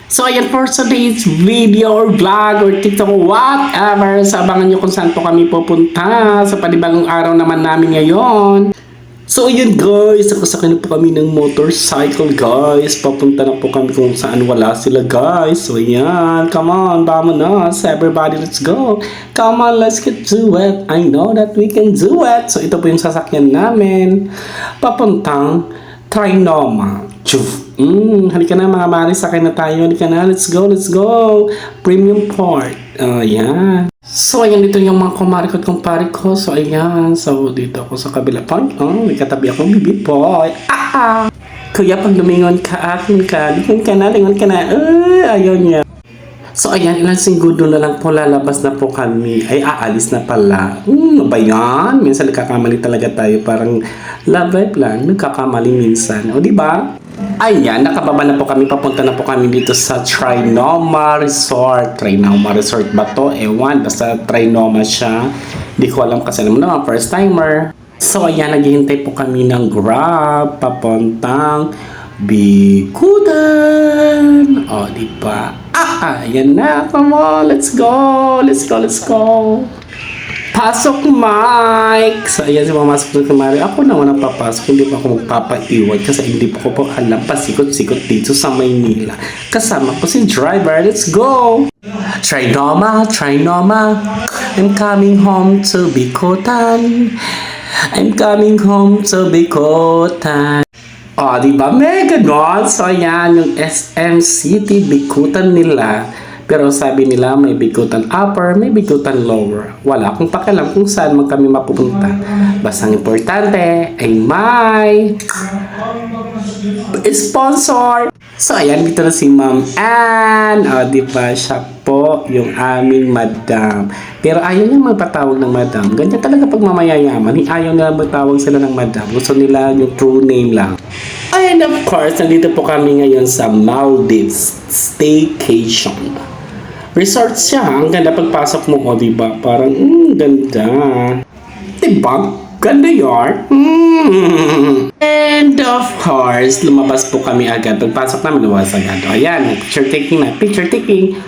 So ayan for today's video or vlog or TikTok or whatever. So abangan nyo kung saan po kami pupunta sa panibagong araw naman namin ngayon. So ayan guys, nakasakay na po kami ng motorcycle guys. Papunta na po kami kung saan wala sila guys. So ayan, come on, vamonos. Everybody, let's go. Come on, let's get to it. I know that we can do it. So ito po yung sasakyan namin. Papuntang Trinoma. Halika na mga mare, sakay na tayo. Halika na, let's go, let's go. Premium Port. Ayan. So, ayan dito yung mga kumari ko at kumpari ko. So, ayan. So, dito ako sa kabila part. May katabi akong bibi boy. Kuya, pag lumingon ka, akin ka. Lingon ka na. Ayaw niya. So, ayan. Ilang singgudo na lang po. Lalabas na po kami. Ay, aalis na pala. Ba yan? Minsan nagkakamali talaga tayo. Parang love life lang. Nagkakamali minsan. O, diba? Ayan, nakababa na po kami. Papunta na po kami dito sa Trinoma Resort. Trinoma Resort ba to? Ewan, basta Trinoma siya. Hindi ko alam kasi naman naman, first timer. So ayan, naghihintay po kami ng Grab papuntang Bikutan. O, diba? Ayan na. Come on, let's go. Let's go, let's go. Pasok, Mike! So, ayan, pumasok na kumari. Ako naman ang papasok. Hindi pa ako magpapaiwan kasi hindi pa ko po alam pasikot-sikot dito sa Maynila. Kasama ko si driver. Let's go! Trinoma, Trinoma. I'm coming home to Bikutan. I'm coming home to Bikutan. O, diba? Mega ganon. So, ayan, yung SM City Bikutan nila. Pero sabi nila may Bikutan upper, may Bikutan lower. Wala akong pakialam kung saan man kami mapupunta. Basta ang importante ay may sponsor. So ayan, dito na si Ma'am Ann. O diba, siya po yung aming madam. Pero ayaw niya magpatawag ng madam. Ganyan talaga pag mamayayaman. Ayaw nila magtawag sila ng madam. Gusto nila yung true name lang. And of course, nandito po kami ngayon sa Maldives Staycation Resort siya. Ang ganda pagpasok mo, o diba? Parang, ganda. Diba? Ganda yun. And of course, lumabas po kami agad. Pagpasok namin, lumabas agad. O, ayan, picture taking na. Picture taking.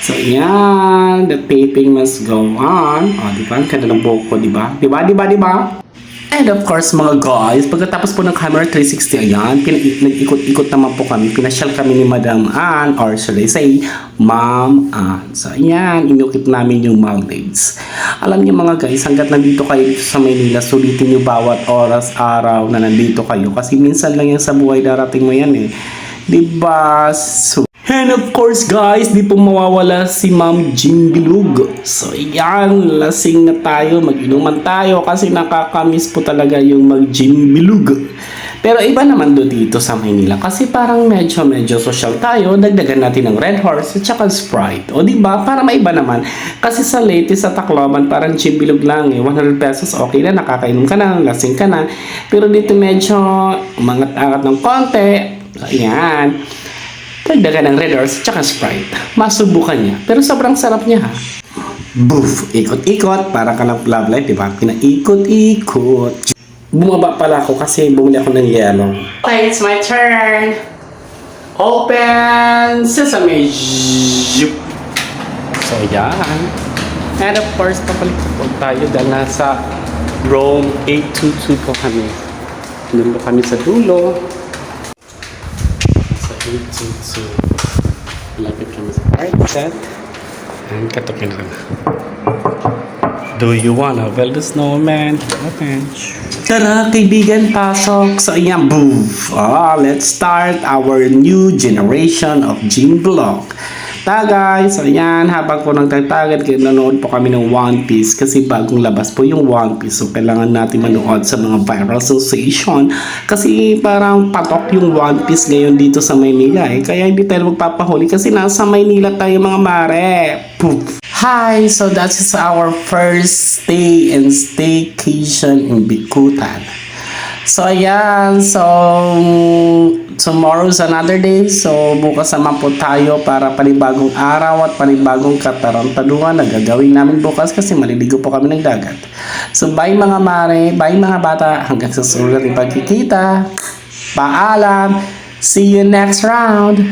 So, ayan. The taping must go on. O, diba? Ang ganda ng buhok ko, diba? Diba? Diba? Diba? And of course mga guys, pagkatapos po ng camera 360, ayan, nag-ikot-ikot naman po kami. Pinasyal kami ni Madam Ann, or should I say, Ma'am Ann. So ayan, inukit namin yung Maldives. Alam niyo mga guys, hanggat nandito kayo sa Maynila, sulitin niyo bawat oras, araw na nandito kayo. Kasi minsan lang yan sa buhay, darating mo yan eh. Diba? So, and of course guys, di po mawawala si Ma'am Jim Bilug. So yan, lasing na tayo, mag-inuman tayo kasi nakakamiss po talaga yung mag-Jim Bilug. Pero iba naman do dito sa Maynila kasi parang medyo social tayo. Dagdagan natin ng Red Horse at saka Sprite. O diba? Para maiba naman. Kasi sa Leyte, sa Tacloban, parang Jim Bilug lang eh. 100 pesos, okay na, nakakainom ka na, lasing ka na. Pero dito medyo umangat-angat ng konti. Ayan. Dagdagan ng Red Horse tsaka Sprite. Masubukan niya. Pero sobrang sarap niya ha. Boof! Ikot-ikot. Para ka ng love life, diba? Pinaikot-ikot. Bumaba pala ako kasi bumili ako ng yellow. Okay, it's my turn. Open sesame. So, yan. And of course, papalit po tayo dahil nasa Rome 822 po kami. Doon po kami sa dulo. So, lapit kami sa part set. And katukin lang. Do you wanna build a snowman? Okay. Tara, kaibigan, pasok. So, ayan, boof. Let's start our new generation of Jim Vlog. Guys, so ayan, habang po nagtatagan, nanonood po kami ng One Piece kasi bagong labas po yung One Piece. So, kailangan natin manood sa mga viral sensation kasi parang patok yung One Piece ngayon dito sa Maynila eh. Kaya hindi tayo magpapahuli kasi nasa Maynila tayo mga mare. Poof. Hi! So, that is our first stay and staycation in Bikutan. So, ayan. So, tomorrow is another day. So, bukas naman po tayo para panibagong araw at panibagong katarantaduhan na gagawin namin bukas kasi maliligo po kami ng dagat. So, bye mga mare, bye mga bata. Hanggang sa susunod nating pagkikita. Paalam! See you next round!